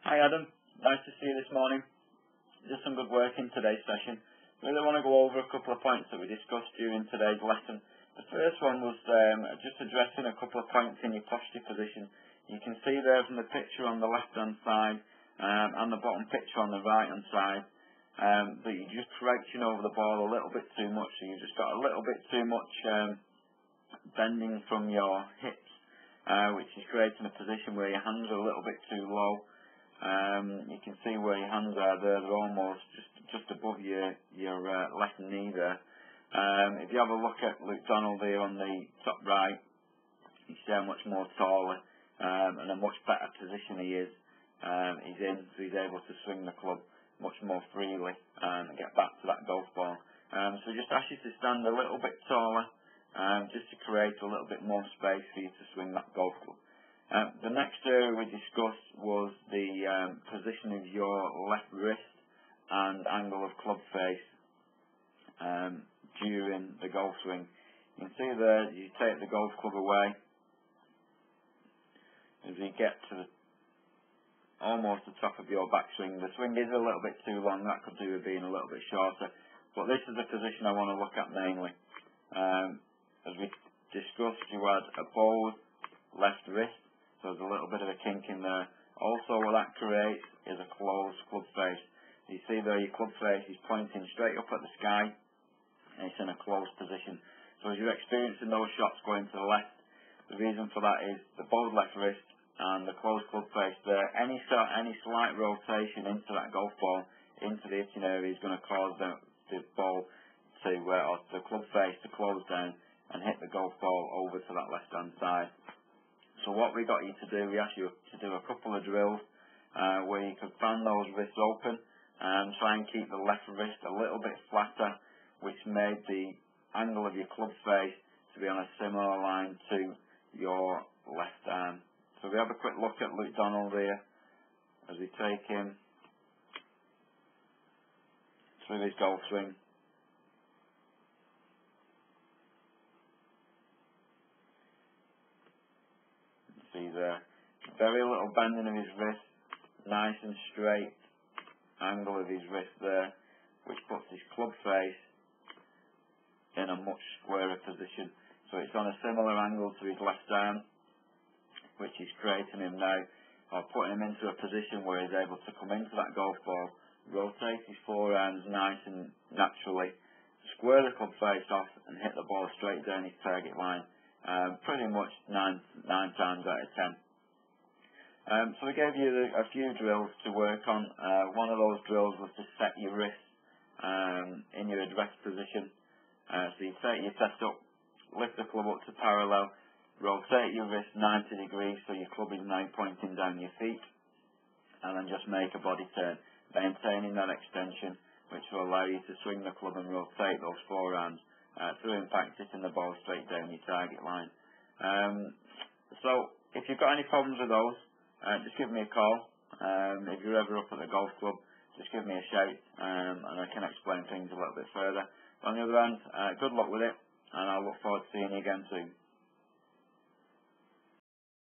Hi Adam, nice to see you this morning. Just some good work in today's session. Really want to go over a couple of points that we discussed during today's lesson. The first one was just addressing a couple of points in your posture position. You can see there from the picture on the left hand side and the bottom picture on the right hand side that you're just crouching over the ball a little bit too much. So you've just got a little bit too much bending from your hips, which is creating a position where your hands are a little bit too low. You can see where your hands are there, they're almost just above your left knee there. If you have a look at Luke Donald here on the top right, you see how much more taller and a much better position he is. He's in, so he's able to swing the club much more freely and get back to that golf ball. So just ask you to stand a little bit taller, just to create a little bit more space for you to swing that golf club. The next area we discussed was the position of your left wrist and angle of club face during the golf swing. You can see there, you take the golf club away as you get to almost the top of your backswing. The swing is a little bit too long, that could do with being a little bit shorter, but this is the position I want to look at mainly. As we discussed, you had a bowed left wrist, so there's a little bit of a kink in there. Also what that creates is a closed club face. You see there your club face is pointing straight up at the sky and it's in a closed position. So as you're experiencing those shots going to the left, the reason for that is the bowed left wrist and the closed club face there. Any slight rotation into that golf ball, into the hitting area, is going to cause the ball to, or the club face to close down and hit the golf ball over to that left hand side. So what we got you to do, we asked you to do a couple of drills where you could fan those wrists open and try and keep the left wrist a little bit flatter, which made the angle of your club face to be on a similar line to your left arm. So we have a quick look at Luke Donald here as we take him through his golf swing. See there, very little bending of his wrist, nice and straight angle of his wrist there, which puts his club face in a much squarer position. So it's on a similar angle to his left arm, which is creating him now, or putting him into a position where he's able to come into that golf ball, rotate his forearms nice and naturally, square the club face off and hit the ball straight down his target line. Pretty much 9 times out of 10. So we gave you a few drills to work on. One of those drills was to set your wrist in your address position. So you take your test up, lift the club up to parallel, rotate your wrist 90 degrees so your club is now pointing down your feet, and then just make a body turn, maintaining that extension, which will allow you to swing the club and rotate those forearms through in fact hitting the ball straight down your target line. So if you've got any problems with those, just give me a call. If you're ever up at the golf club, just give me a shout and I can explain things a little bit further. On the other hand, good luck with it, and I look forward to seeing you again soon.